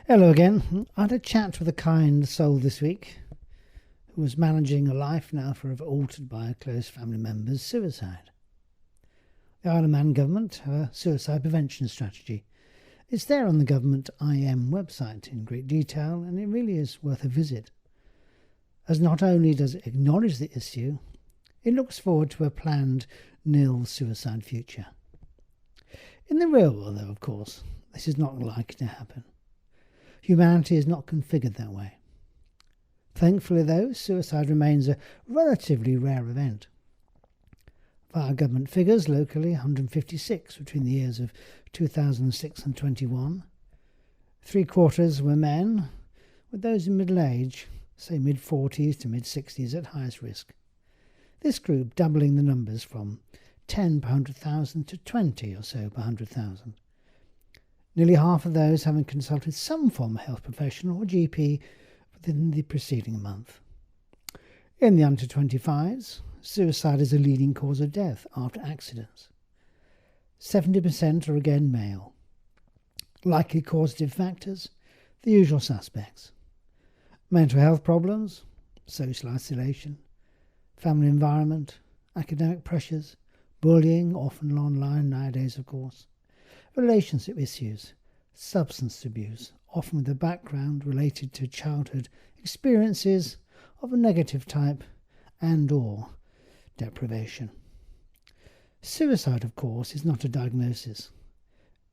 Hello again. I had a chat with a kind soul this week who was managing a life now forever altered by a close family member's suicide. The Isle of Man government have a suicide prevention strategy. It's there on the government IM website in great detail, and it really is worth a visit, as not only does it acknowledge the issue, it looks forward to a planned nil suicide future. In the real world, though, of course, this is not likely to happen. Humanity is not configured that way. Thankfully, though, suicide remains a relatively rare event. Via government figures, locally 156 between the years of 2006 and 21. 3/4 were men, with those in middle age, say mid-40s to mid-60s, at highest risk. This group doubling the numbers from 10 per 100,000 to 20 or so per 100,000. Nearly half of those having consulted some form of health professional or GP within the preceding month. In the under 25s, suicide is a leading cause of death after accidents. 70% are again male. Likely causative factors, the usual suspects. Mental health problems, social isolation, family environment, academic pressures, bullying, often online nowadays of course, relationship issues, substance abuse, often with a background related to childhood experiences of a negative type and/or deprivation. Suicide, of course, is not a diagnosis.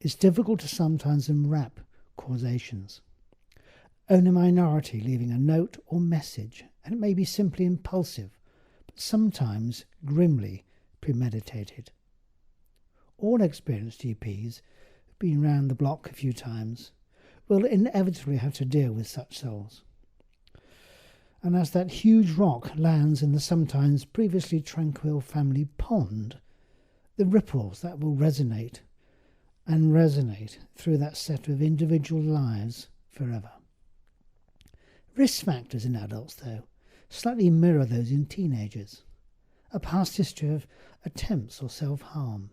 It's difficult to sometimes unwrap causations. Only a minority leaving a note or message, and it may be simply impulsive, but sometimes grimly premeditated. All experienced GPs who've been round the block a few times will inevitably have to deal with such souls. And as that huge rock lands in the sometimes previously tranquil family pond, the ripples that will resonate through that set of individual lives forever. Risk factors in adults, though, slightly mirror those in teenagers. A past history of attempts or self-harm.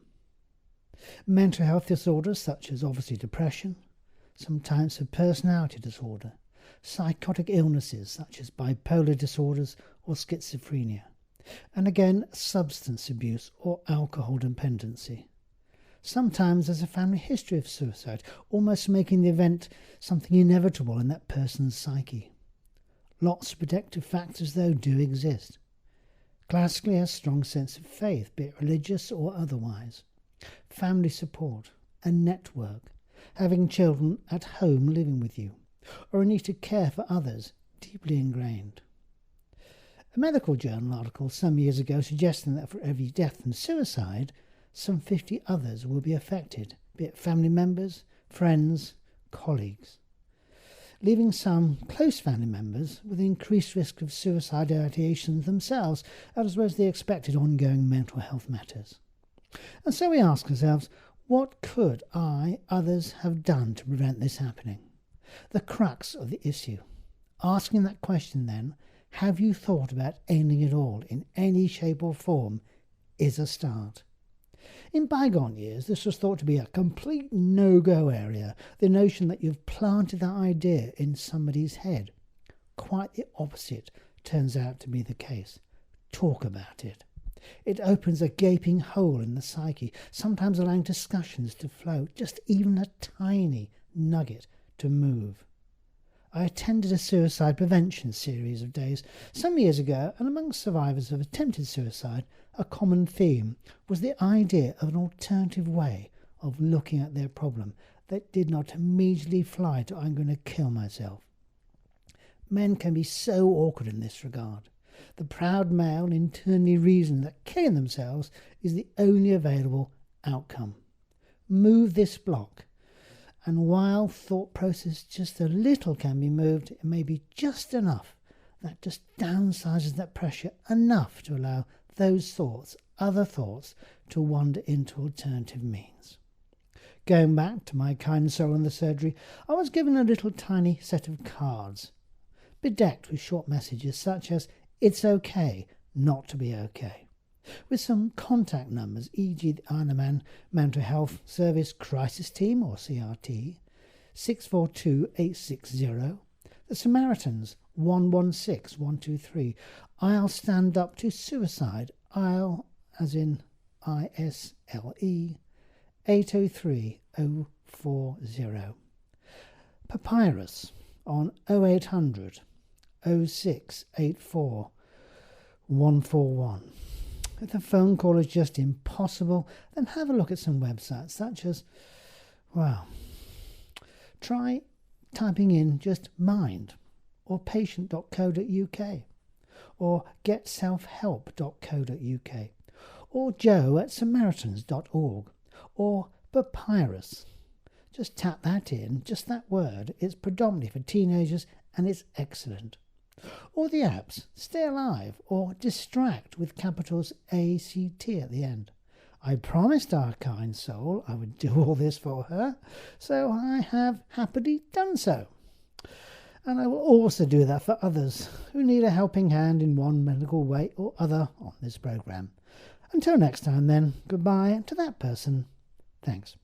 Mental health disorders such as obviously depression, some types of personality disorder, psychotic illnesses such as bipolar disorders or schizophrenia, and again substance abuse or alcohol dependency. Sometimes there's a family history of suicide, almost making the event something inevitable in that person's psyche. Lots of protective factors, though, do exist. Classically, a strong sense of faith, be it religious or otherwise. Family support, a network, having children at home living with you, or a need to care for others deeply ingrained. A medical journal article some years ago suggesting that for every death and suicide, some 50 others will be affected, be it family members, friends, colleagues, leaving some close family members with increased risk of suicide ideation themselves, as well as the expected ongoing mental health matters. And so we ask ourselves, what could others have done to prevent this happening? The crux of the issue. Asking that question then, have you thought about ending it all in any shape or form, is a start. In bygone years, this was thought to be a complete no-go area, the notion that you've planted that idea in somebody's head. Quite the opposite turns out to be the case. Talk about it. It opens a gaping hole in the psyche, sometimes allowing discussions to flow, just even a tiny nugget to move. I attended a suicide prevention series of days some years ago, and amongst survivors of attempted suicide, a common theme was the idea of an alternative way of looking at their problem that did not immediately fly to "I'm going to kill myself." Men can be so awkward in this regard. The proud male internally reasons that killing themselves is the only available outcome. Move this block, and while thought process just a little can be moved, it may be just enough that just downsizes that pressure enough to allow those thoughts, other thoughts, to wander into alternative means. Going back to my kind soul in the surgery, I was given a little tiny set of cards, bedecked with short messages such as, "It's okay not to be okay," with some contact numbers, e.g. the Isle of Man Mental Health Service Crisis Team or CRT, 642-860. The Samaritans 116-123. I'll stand up to suicide. I'll, as in ISLE, 803-040. Papyrus on 0800 0684 141. If the phone call is just impossible, then have a look at some websites such as, well, try typing in just mind or patient.co.uk or getselfhelp.co.uk or joe@samaritans.org or papyrus. Just tap that in, just that word. It's predominantly for teenagers and it's excellent. Or the apps Stay Alive or Distract with capitals ACT at the end. I promised our kind soul I would do all this for her, so I have happily done so. And I will also do that for others who need a helping hand in one medical way or other on this programme. Until next time then, goodbye to that person. Thanks.